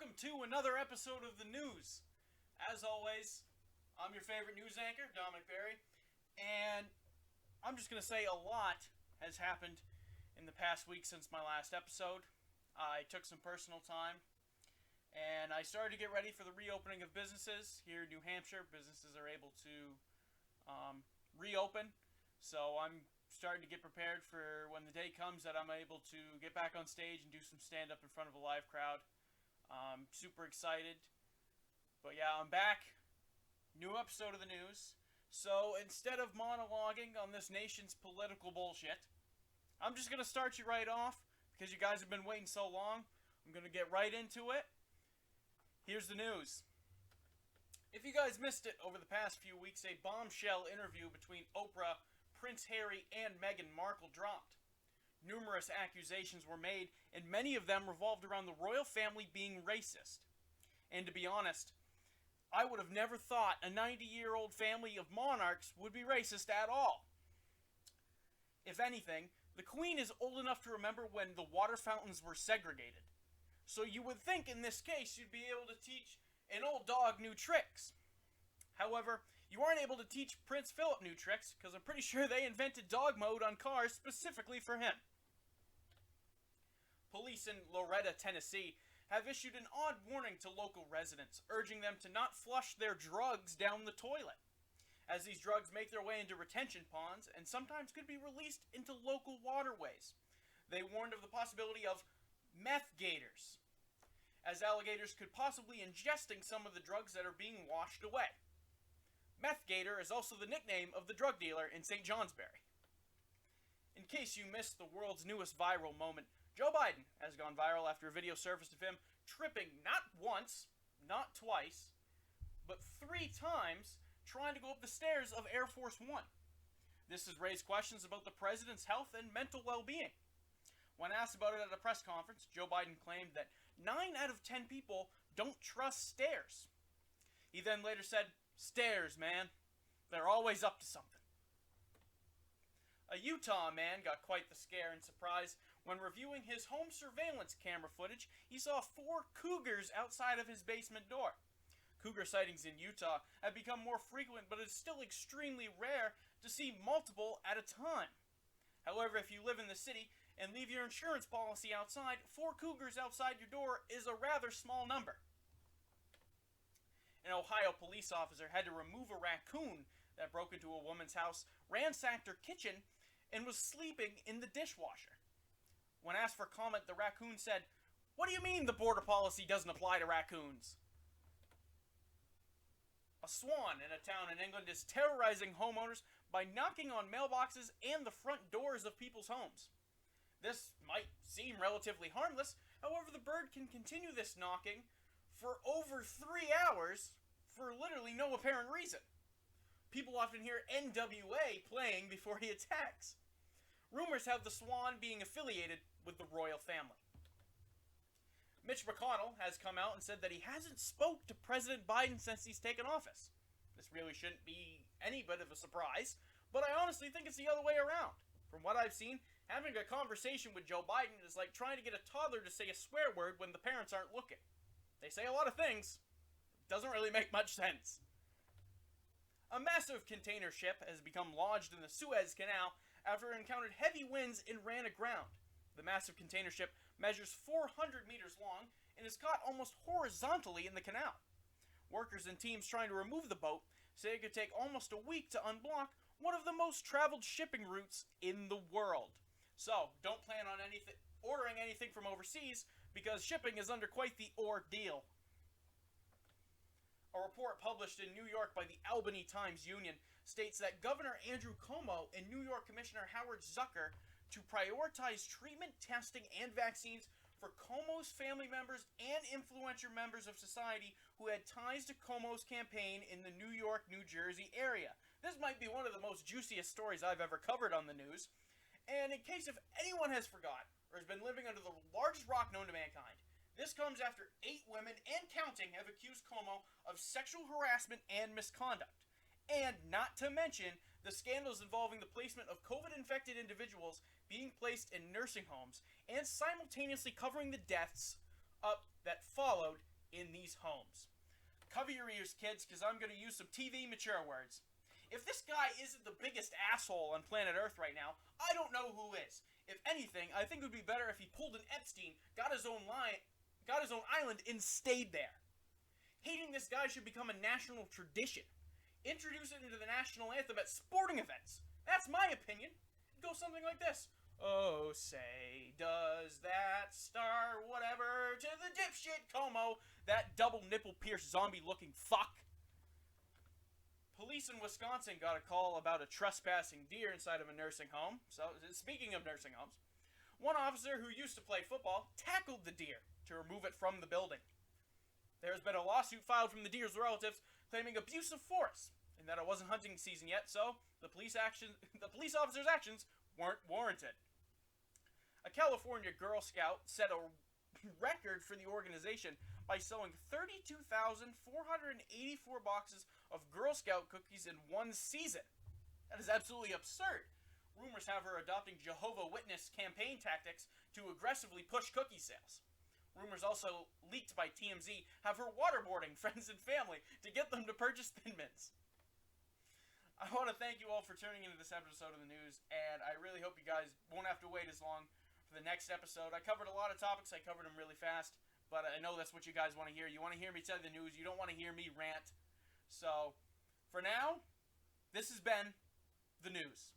welcome to another episode of the news. As always, I'm your favorite news anchor, Dominic, and I'm just going to say a lot has happened in the past week since my last episode. I took some personal time, and I started to get ready for the reopening of businesses here in New Hampshire. Businesses are able to reopen, so I'm starting to get prepared for when the day comes that I'm able to get back on stage and do some stand-up in front of a live crowd. Super excited. But yeah, I'm back. New episode of the news. So instead of monologuing on this nation's political bullshit, I'm just going to start you right off because you guys have been waiting so long. I'm going to get right into it. Here's the news. If you guys missed it over the past few weeks, a bombshell interview between Oprah, Prince Harry, and Meghan Markle dropped. Numerous accusations were made, and many of them revolved around the royal family being racist. And to be honest, I would have never thought a 90-year-old family of monarchs would be racist at all. If anything, the Queen is old enough to remember when the water fountains were segregated. So you would think in this case you'd be able to teach an old dog new tricks. However, you aren't able to teach Prince Philip new tricks because I'm pretty sure they invented dog mode on cars specifically for him. Police in Loretta, Tennessee have issued an odd warning to local residents, urging them to not flush their drugs down the toilet, as these drugs make their way into retention ponds and sometimes could be released into local waterways. They warned of the possibility of meth gators, as alligators could possibly ingesting some of the drugs that are being washed away. Meth gator is also the nickname of the drug dealer in St. Johnsbury. In case you missed the world's newest viral moment, Joe Biden has gone viral after a video surfaced of him tripping not once, not twice, but 3 times trying to go up the stairs of Air Force One. This has raised questions about the president's health and mental well-being. When asked about it at a press conference, Joe Biden claimed that 9 out of 10 people don't trust stairs. He then later said, "Stairs, man. They're always up to something." A Utah man got quite the scare and surprise when reviewing his home surveillance camera footage. He saw 4 cougars outside of his basement door. Cougar sightings in Utah have become more frequent, but it's still extremely rare to see multiple at a time. However, if you live in the city and leave your insurance policy outside, 4 cougars outside your door is a rather small number. An Ohio police officer had to remove a raccoon that broke into a woman's house, ransacked her kitchen, and was sleeping in the dishwasher. When asked for comment, the raccoon said, "What do you mean the border policy doesn't apply to raccoons?" A swan in a town in England is terrorizing homeowners by knocking on mailboxes and the front doors of people's homes. This might seem relatively harmless, however, the bird can continue this knocking for over 3 hours for literally no apparent reason. People often hear NWA playing before he attacks. Rumors have the swan being affiliated with the royal family. Mitch McConnell has come out and said that he hasn't spoke to President Biden since he's taken office. This really shouldn't be any bit of a surprise, but I honestly think it's the other way around. From what I've seen, having a conversation with Joe Biden is like trying to get a toddler to say a swear word when the parents aren't looking. They say a lot of things. It doesn't really make much sense. A massive container ship has become lodged in the Suez Canal after it encountered heavy winds and ran aground. The massive container ship measures 400 meters long and is caught almost horizontally in the canal. Workers and teams trying to remove the boat say it could take almost a week to unblock one of the most traveled shipping routes in the world. So, don't plan on ordering anything from overseas because shipping is under quite the ordeal. A report published in New York by the Albany Times-Union states that Governor Andrew Cuomo and New York Commissioner Howard Zucker to prioritize treatment, testing, and vaccines for Cuomo's family members and influential members of society who had ties to Cuomo's campaign in the New York, New Jersey area. This might be one of the most juiciest stories I've ever covered on the news. And in case if anyone has forgotten or has been living under the largest rock known to mankind, this comes after 8 women and counting have accused Cuomo of sexual harassment and misconduct. And not to mention the scandals involving the placement of COVID-infected individuals being placed in nursing homes and simultaneously covering the deaths that followed in these homes. Cover your ears, kids, because I'm going to use some TV mature words. If this guy isn't the biggest asshole on planet Earth right now, I don't know who is. If anything, I think it would be better if he pulled an Epstein, got his own island, and stayed there. Hating this guy should become a national tradition. Introduce it into the national anthem at sporting events. That's my opinion. It goes something like this. Oh, say, does that star whatever to the dipshit Como, that double nipple-pierced zombie-looking fuck? Police in Wisconsin got a call about a trespassing deer inside of a nursing home. So, speaking of nursing homes, one officer who used to play football tackled the deer to remove it from the building. There has been a lawsuit filed from the deer's relatives claiming abuse of force and that it wasn't hunting season yet, so the police officer's actions weren't warranted. A California Girl Scout set a record for the organization by selling 32,484 boxes of Girl Scout cookies in one season. That is absolutely absurd. Rumors have her adopting Jehovah's Witness campaign tactics to aggressively push cookie sales. Rumors also leaked by TMZ have her waterboarding friends and family to get them to purchase Thin Mints. I want to thank you all for tuning into this episode of the news, and I really hope you guys won't have to wait as long for the next episode. I covered a lot of topics. I covered them really fast, but I know that's what you guys want to hear. You want to hear me tell you the news. You don't want to hear me rant. So, for now, this has been the news.